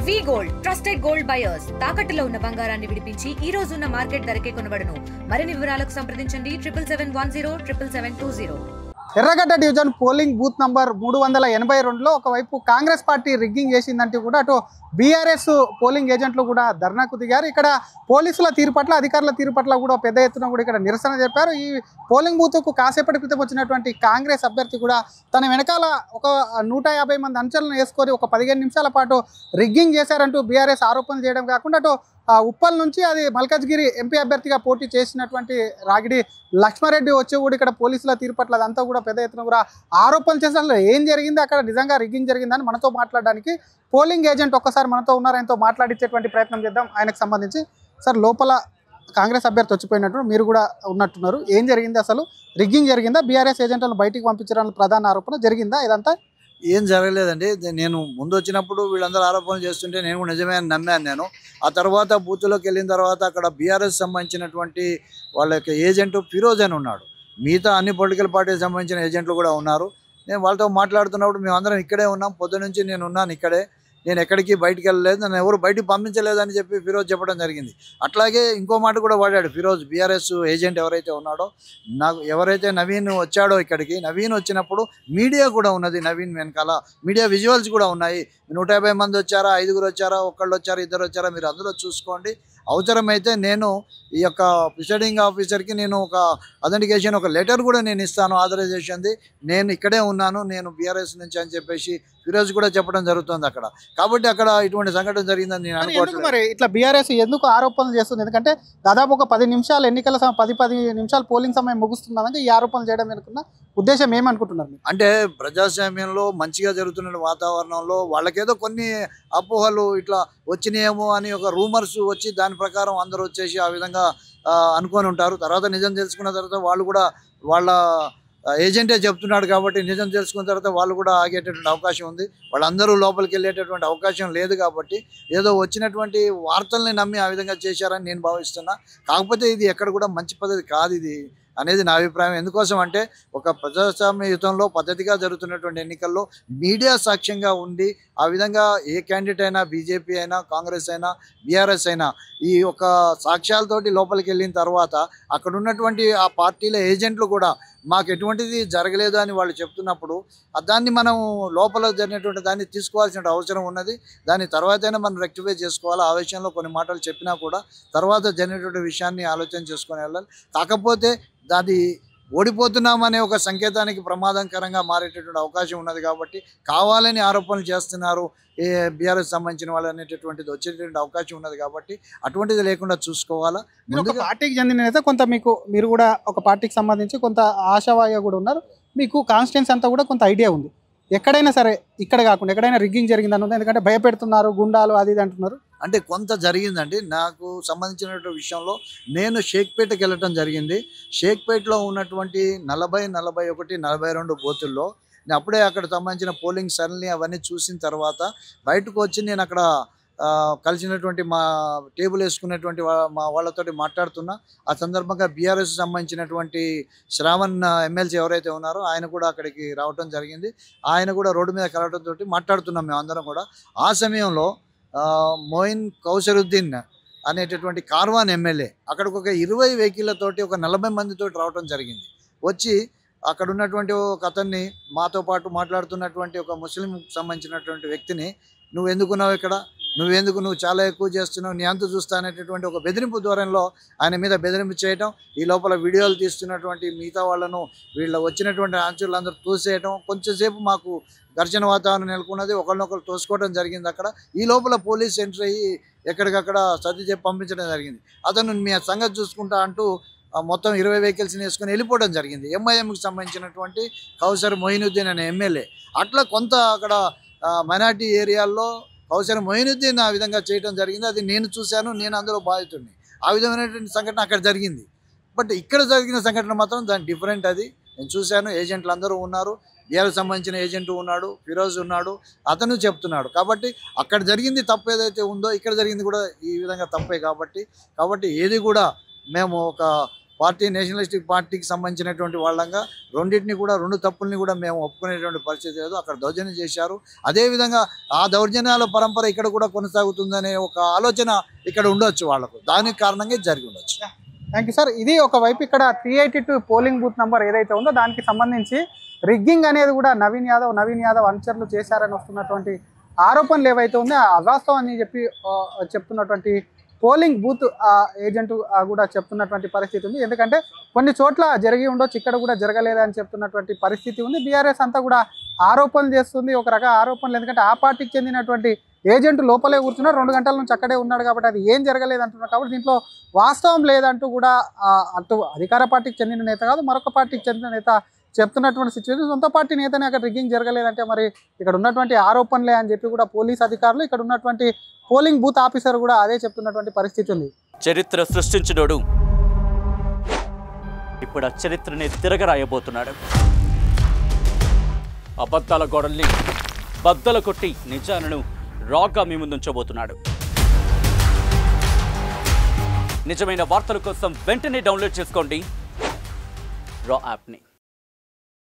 వి gold trusted gold buyers తాకట్టులో ఉన్న బంగారాన్ని విడిపించి ఈ రోజు ఉన్న మార్కెట్ ధరకే కొనబడును. మరిన్ని వివరాలకు సంప్రదించండి 7710 ఎర్రగడ్డ డివిజన్ పోలింగ్ బూత్ నంబర్ 382లో ఒకవైపు కాంగ్రెస్ పార్టీ రిగ్గింగ్ చేసిందంటే కూడా అటు బీఆర్ఎస్ పోలింగ్ ఏజెంట్లు కూడా ధర్నాకు దిగారు. ఇక్కడ పోలీసుల తీరు పట్ల అధికారుల తీరు పట్ల కూడా పెద్ద ఎత్తున కూడా ఇక్కడ నిరసన చెప్పారు. ఈ పోలింగ్ బూత్కు కాసేపటి క్రితం వచ్చినటువంటి కాంగ్రెస్ అభ్యర్థి కూడా తన వెనకాల ఒక 150 మంది అంచెలను వేసుకొని ఒక 15 నిమిషాల పాటు రిగ్గింగ్ చేశారంటూ బీఆర్ఎస్ ఆరోపణలు చేయడం కాకుండా అటు ఉప్పల్ నుంచి అది మల్కాజ్గిరి ఎంపీ అభ్యర్థిగా పోటీ చేసినటువంటి రాగిడి లక్ష్మారెడ్డి వచ్చి కూడా ఇక్కడ పోలీసుల తీరు పట్ల అదంతా కూడా పెద్ద ఎత్తున కూడా ఆరోపణలు చేసిన ఏం జరిగింది, అక్కడ నిజంగా రిగ్గింగ్ జరిగిందని మనతో మాట్లాడడానికి పోలింగ్ ఏజెంట్ ఒక్కసారి మనతో ఉన్నారు. ఆయనతో మాట్లాడించేటువంటి ప్రయత్నం చేద్దాం. ఆయనకు సంబంధించి సార్, లోపల కాంగ్రెస్ అభ్యర్థి వచ్చిపోయినట్టు మీరు కూడా ఉన్నట్టున్నారు. ఏం జరిగింది, అసలు రిగ్గింగ్ జరిగిందా, బీఆర్ఎస్ ఏజెంట్లను బయటికి పంపించడానికి ప్రధాన ఆరోపణ జరిగిందా? ఇదంతా ఏం జరగలేదండి. నేను ముందు వచ్చినప్పుడు వీళ్ళందరూ ఆరోపణలు చేస్తుంటే నేను కూడా నిజమే అని నమ్మాను. నేను ఆ తర్వాత బూత్లోకి వెళ్ళిన తర్వాత అక్కడ బీఆర్ఎస్ సంబంధించినటువంటి వాళ్ళ యొక్క ఏజెంట్ ఫిరోజ్ అని ఉన్నాడు. మిగతా అన్ని పొలిటికల్ పార్టీకి సంబంధించిన ఏజెంట్లు కూడా ఉన్నారు. నేను వాళ్ళతో మాట్లాడుతున్నప్పుడు మేమందరం ఇక్కడే ఉన్నాం, పొద్దు నుంచి నేను ఉన్నాను ఇక్కడే, నేను ఎక్కడికి బయటికి వెళ్ళలేదు, నన్ను ఎవరు బయటికి పంపించలేదని చెప్పి ఫిరోజ్ చెప్పడం జరిగింది. అట్లాగే ఇంకో మాట కూడా వాడాడు ఫిరోజ్, బీఆర్ఎస్ ఏజెంట్ ఎవరైతే ఉన్నాడో, నాకు ఎవరైతే నవీన్ వచ్చాడో ఇక్కడికి, నవీన్ వచ్చినప్పుడు మీడియా కూడా ఉన్నది, నవీన్ వెనకాల మీడియా విజువల్స్ కూడా ఉన్నాయి. 150 మంది వచ్చారా, 5 వచ్చారా, ఒకళ్ళు వచ్చారా, 2 వచ్చారా, మీరు అందులో చూసుకోండి. అవసరమైతే నేను ఈ యొక్క ప్రిసైడింగ్ ఆఫీసర్కి నేను ఒక అథెంటికేషన్ ఒక లెటర్ కూడా నేను ఇస్తాను, ఆథరైజేషన్ది, నేను ఇక్కడే ఉన్నాను, నేను బీఆర్ఎస్ నుంచి అని చెప్పేసి ఫిరోజ్ కూడా చెప్పడం జరుగుతుంది అక్కడ. కాబట్టి అక్కడ ఇటువంటి సంఘటన జరిగిందని నేను అనుకోవట్లేదు. మరి ఇట్లా బీఆర్ఎస్ ఎందుకు ఆరోపణలు చేస్తుంది? ఎందుకంటే దాదాపు ఒక 10 నిమిషాలు ఎన్నికల 10 నిమిషాలు పోలింగ్ సమయం ముగుస్తున్నదంటే ఈ ఆరోపణలు చేయడం వెనుకున్న ఉద్దేశం ఏమనుకుంటున్నారు? అంటే ప్రజాస్వామ్యంలో మంచిగా జరుగుతున్న వాతావరణంలో వాళ్ళకేదో కొన్ని అపోహలు ఇట్లా వచ్చినాయేమో అని ఒక రూమర్స్ వచ్చి దాని ప్రకారం అందరూ వచ్చేసి ఆ విధంగా అనుకొని ఉంటారు. తర్వాత నిజం తెలుసుకున్న తర్వాత వాళ్ళు కూడా వాళ్ళ ఏజెంటే చెప్తున్నాడు కాబట్టి నిజం తెలుసుకున్న తర్వాత వాళ్ళు కూడా ఆగేటటువంటి అవకాశం ఉంది. వాళ్ళందరూ లోపలికి వెళ్ళేటటువంటి అవకాశం లేదు. కాబట్టి ఏదో వచ్చినటువంటి వార్తల్ని నమ్మి ఆ విధంగా చేశారని నేను భావిస్తున్నా. కాకపోతే ఇది ఎక్కడ కూడా మంచి పద్ధతి కాదు ఇది అనేది నా అభిప్రాయం. ఎందుకోసం అంటే ఒక ప్రజాస్వామ్యయుతంలో పద్ధతిగా జరుగుతున్నటువంటి ఎన్నికల్లో మీడియా సాక్ష్యంగా ఉండి ఆ విధంగా ఏ క్యాండిడేట్ అయినా, బీజేపీ అయినా, కాంగ్రెస్ అయినా, బీఆర్ఎస్ అయినా ఈ ఒక సాక్ష్యాలతోటి లోపలికి వెళ్ళిన తర్వాత అక్కడ ఉన్నటువంటి ఆ పార్టీల ఏజెంట్లు కూడా మాకు ఎటువంటిది జరగలేదు అని వాళ్ళు చెప్తున్నప్పుడు దాన్ని మనం లోపల జరిగినటువంటి దాన్ని తీసుకోవాల్సిన అవసరం ఉన్నది. దాని తర్వాతైనా మనం రెక్టిఫై చేసుకోవాలి. ఆ విషయంలో కొన్ని మాటలు చెప్పినా కూడా తర్వాత జరిగినటువంటి విషయాన్ని ఆలోచన చేసుకొని వెళ్ళాలి. కాకపోతే అది ఓడిపోతున్నామనే ఒక సంకేతానికి ప్రమాదకరంగా మారేటటువంటి అవకాశం ఉన్నది. కాబట్టి కావాలని ఆరోపణలు చేస్తున్నారు ఏ బీఆర్ఎస్ సంబంధించిన వాళ్ళు అనేటటువంటిది వచ్చేటటువంటి అవకాశం ఉన్నది. కాబట్టి అటువంటిది లేకుండా చూసుకోవాలా. ఒక పార్టీకి చెందిన నేత, కొంత మీరు కూడా ఒక పార్టీకి సంబంధించి కొంత ఆశావాయిగా కూడా ఉన్నారు. మీకు కాన్స్టిట్యున్సీ అంతా కూడా కొంత ఐడియా ఉంది. ఎక్కడైనా సరే, ఇక్కడ కాకుండా ఎక్కడైనా రిగ్గింగ్ జరిగింది అన్నది, ఎందుకంటే భయపెడుతున్నారు, గుండాలు అది ఇది అంటున్నారు. అంటే కొంత జరిగిందండి. నాకు సంబంధించినటువంటి విషయంలో నేను షేక్పేటకి వెళ్ళటం జరిగింది. షేక్పేటలో ఉన్నటువంటి 40, 41, 42 బూతుల్లో నేను అప్పుడే అక్కడ సంబంధించిన పోలింగ్ సరళి అవన్నీ చూసిన తర్వాత బయటకు వచ్చి నేను అక్కడ కలిసినటువంటి మా టేబుల్ వేసుకున్నటువంటి మా వాళ్ళతోటి మాట్లాడుతున్నా. ఆ సందర్భంగా బీఆర్ఎస్ సంబంధించినటువంటి శ్రావణ్ ఎమ్మెల్సీ ఎవరైతే ఉన్నారో ఆయన కూడా అక్కడికి రావటం జరిగింది. ఆయన కూడా రోడ్డు మీద కలవడంతో మాట్లాడుతున్నాం మేము అందరం కూడా. ఆ సమయంలో మోయిన్ కౌసరుద్దీన్ అనేటటువంటి కార్వాన్ ఎమ్మెల్యే అక్కడికి ఒక 20 వెహికల్లతోటి ఒక 40 మందితోటి రావటం జరిగింది. వచ్చి అక్కడ ఉన్నటువంటి ఒక అతన్ని, మాతో పాటు మాట్లాడుతున్నటువంటి ఒక ముస్లిం సంబంధించినటువంటి వ్యక్తిని, నువ్వు ఎందుకున్నావు ఇక్కడ, నువ్వు చాలా ఎక్కువ చేస్తున్నావు, నీ అంత చూస్తా అనేటటువంటి ఒక బెదిరింపు ధోరణిలో ఆయన మీద బెదిరింపు చేయటం, ఈ లోపల వీడియోలు తీస్తున్నటువంటి మిగతా వాళ్ళను వీళ్ళ వచ్చినటువంటి ఆన్సర్లందరూ తోసేయటం, కొంచెంసేపు మాకు ఘర్షణ వాతావరణం నెలకొన్నది, ఒకరినొకరు తోసుకోవడం జరిగింది. అక్కడ ఈ లోపల పోలీస్ ఎంట్రీ అయ్యి ఎక్కడికక్కడ సర్ది చెప్పి పంపించడం జరిగింది. అతను మీ సంగతి చూసుకుంటా అంటూ మొత్తం 20 వెహికల్స్ని వేసుకొని వెళ్ళిపోవడం జరిగింది. ఎంఐఎంకి సంబంధించినటువంటి కౌసర్ మొయినుద్దీన్ అనే ఎమ్మెల్యే. అట్లా కొంత అక్కడ మైనార్టీ ఏరియాల్లో కౌసర్ మొయినుద్దీన్ ఆ విధంగా చేయడం జరిగింది. అది నేను చూశాను, నేను అందులో బాధితుడిని. ఆ విధమైనటువంటి సంఘటన అక్కడ జరిగింది. బట్ ఇక్కడ జరిగిన సంఘటన మాత్రం దాని డిఫరెంట్. అది నేను చూశాను. ఏజెంట్లు అందరూ ఉన్నారు, బీఆర్ఎస్ సంబంధించిన ఏజెంట్ ఉన్నాడు, ఫిరోజ్ ఉన్నాడు, అతను చెప్తున్నాడు. కాబట్టి అక్కడ జరిగింది తప్పు ఏదైతే ఉందో ఇక్కడ జరిగింది కూడా ఈ విధంగా తప్పే. కాబట్టి ఏది కూడా మేము ఒక పార్టీ నేషనలిస్టిక్ పార్టీకి సంబంధించినటువంటి వాళ్ళంగా రెండింటిని కూడా 2 తప్పుల్ని కూడా మేము ఒప్పుకునేటువంటి పరిస్థితి లేదు. అక్కడ దౌర్జన్యం చేశారు. అదేవిధంగా ఆ దౌర్జన్యాల పరంపర ఇక్కడ కూడా కొనసాగుతుందనే ఒక ఆలోచన ఇక్కడ ఉండొచ్చు వాళ్ళకు. దానికి కారణంగా జరిగి ఉండొచ్చు. Thank you sir. ఇది ఒకవైపు ఇక్కడ 382 పోలింగ్ బూత్ నెంబర్ ఏదైతే ఉందో దానికి సంబంధించి రిగ్గింగ్ అనేది కూడా నవీన్ యాదవ్ అనుచరులు చేశారని వస్తున్నటువంటి ఆరోపణలు ఏవైతే ఉందో అవాస్తవం అని చెప్తున్నటువంటి పోలింగ్ బూత్ ఏజెంట్ కూడా చెప్తున్నటువంటి పరిస్థితి ఉంది. ఎందుకంటే కొన్ని చోట్ల జరిగి ఉండొచ్చు, ఇక్కడ కూడా జరగలేదని చెప్తున్నటువంటి పరిస్థితి ఉంది. బీఆర్ఎస్ అంతా కూడా ఆరోపణలు చేస్తుంది, ఒక రకం ఆరోపణలు. ఎందుకంటే ఆ పార్టీకి చెందినటువంటి ఏజెంట్ లోపలే కూర్చున్నారు, 2 గంటల నుంచి అక్కడే ఉన్నాడు కాబట్టి అది ఏం జరగలేదు అంటున్నారు. కాబట్టి దీంట్లో వాస్తవం లేదంటూ కూడా అటు అధికార పార్టీకి చెందిన నేత కాదు, మరొక పార్టీకి చెందిన నేత చెప్తున్నటువంటి సిచ్యువేషన్. సొంత పార్టీ నేతనే అక్కడ రిగ్గింగ్ జరగలేదంటే మరి ఇక్కడ ఉన్నటువంటి ఆరోపణలే అని చెప్పి కూడా పోలీస్ అధికారులు, ఇక్కడ ఉన్నటువంటి పోలింగ్ బూత్ ఆఫీసర్ కూడా అదే చెప్తున్నటువంటి పరిస్థితి ఉంది. చరిత్ర సృష్టించినోడు ఇప్పుడు ఆ చరిత్రని తిరగరాయబోతున్నాడు. అబద్ధాల గోడల్ని బద్దలు కొట్టి నిజాలను రాగా మీ ముందుంచబోతున్నాడు. నిజమైన వార్తల కోసం వెంటనే డౌన్లోడ్ చేసుకోండి రా యాప్ని.